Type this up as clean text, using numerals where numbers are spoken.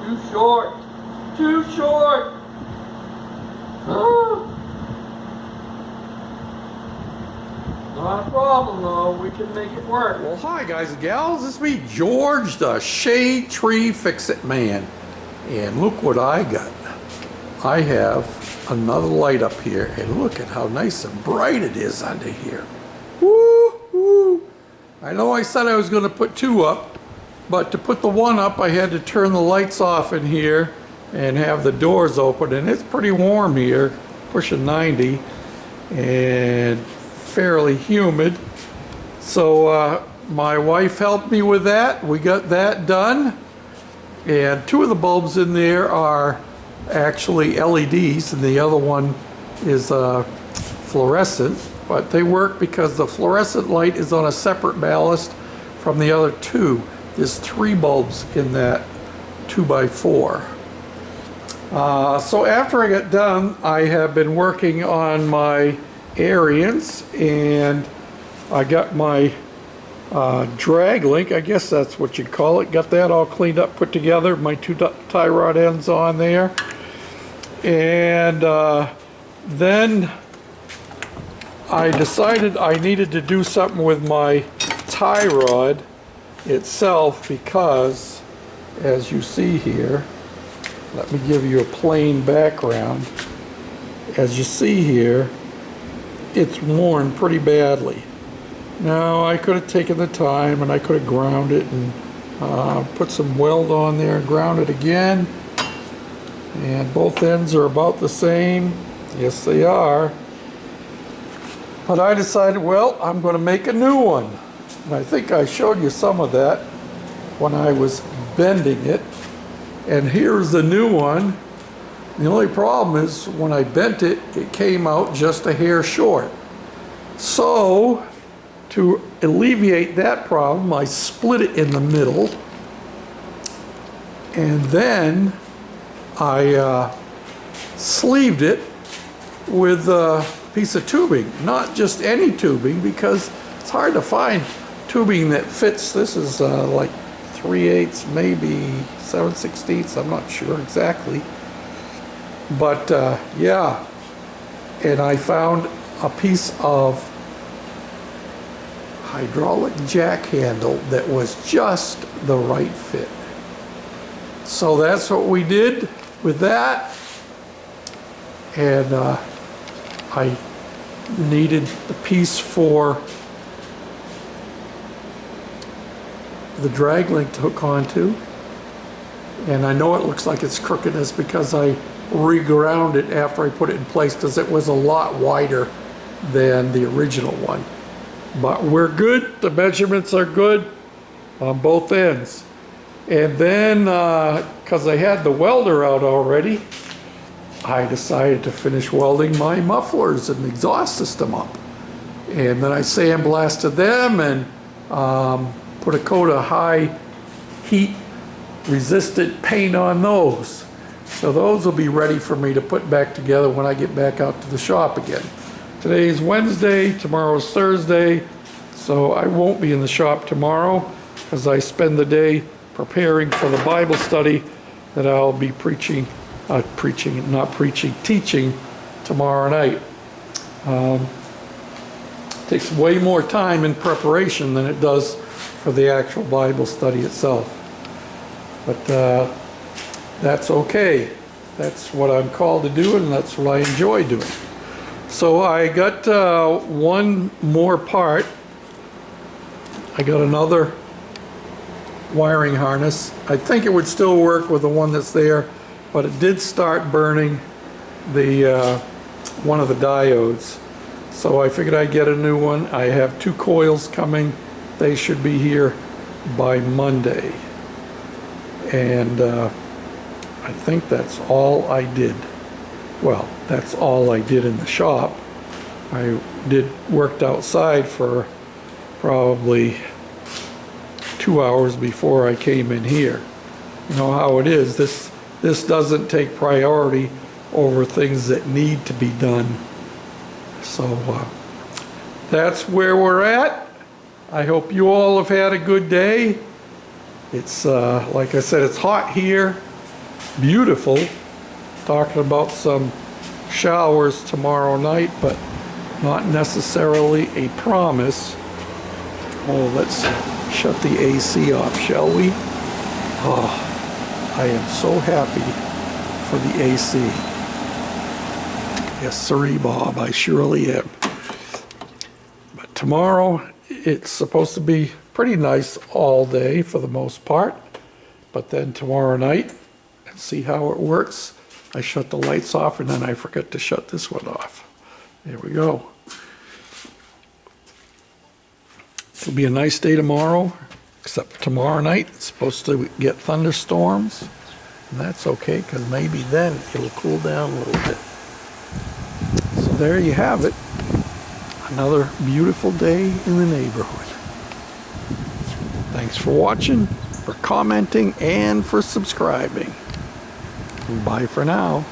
too short. Too short. Not a problem though, we can make it work. Well, hi guys and gals, it's me, George, the Shade Tree Fix-It Man. And look what I got. I have another light up here, and look at how nice and bright it is under here. Woo, woo. I know I said I was going to put two up, but to put the one up, I had to turn the lights off in here and have the doors open, and it's pretty warm here, pushing 90, and fairly humid. So my wife helped me with that. We got that done, and two of the bulbs in there are actually LEDs, and the other one is fluorescent, but they work because the fluorescent light is on a separate ballast from the other two. There's three bulbs in that 2x4. So after I got done, I have been working on my Arians, and I got my drag link, I guess that's what you call it. Got that all cleaned up, put together, my two tie rod ends on there. And then I decided I needed to do something with my tie rod itself, because as you see here, let me give you a plain background. As you see here, it's worn pretty badly. Now I could have taken the time and I could have ground it and put some weld on there and ground it again, and both ends are about the same. Yes, they are. But I decided, well, I'm going to make a new one, and I think I showed you some of that when I was bending it. And here's the new one. The only problem is when I bent it, it came out just a hair short. So to alleviate that problem, I split it in the middle, and then I sleeved it with a piece of tubing. Not just any tubing, because it's hard to find tubing that fits. This is like 3/8, maybe 7/16, I'm not sure exactly. But yeah, and I found a piece of hydraulic jack handle that was just the right fit. So that's what we did with that. And I needed the piece for the drag link to hook onto. And I know it looks like it's crooked, is because I reground it after I put it in place, because it was a lot wider than the original one. But we're good. The measurements are good on both ends. And then, because I had the welder out already, I decided to finish welding my mufflers and exhaust system up. And then I sandblasted them and put a coat of high heat resistant paint on those. So those will be ready for me to put back together when I get back out to the shop again. Today's Wednesday, tomorrow's Thursday, so I won't be in the shop tomorrow, because I spend the day preparing for the Bible study that I'll be teaching tomorrow night. Takes way more time in preparation than it does for the actual Bible study itself. But that's okay. That's what I'm called to do, and that's what I enjoy doing. So I got one more part. I got another wiring harness. I think it would still work with the one that's there, but it did start burning the one of the diodes. So I figured I'd get a new one. I have two coils coming. They should be here by Monday. And I think that's all I did. Well, that's all I did in the shop. I worked outside for probably 2 hours before I came in here. You know how it is. This doesn't take priority over things that need to be done. So that's where we're at. I hope you all have had a good day. It's like I said, it's hot here. beautiful. Talking about some showers tomorrow night, but not necessarily a promise. Oh, let's shut the AC off, shall we? Oh, I am so happy for the AC. Yes, sirree, Bob, I surely am. But tomorrow, it's supposed to be pretty nice all day for the most part. But then tomorrow night, and see how it works, I shut the lights off and then I forget to shut this one off. There we go. It'll be a nice day tomorrow, except for tomorrow night. It's supposed to get thunderstorms. And that's okay, because maybe then it'll cool down a little bit. So there you have it. Another beautiful day in the neighborhood. Thanks for watching, for commenting, and for subscribing. Bye for now.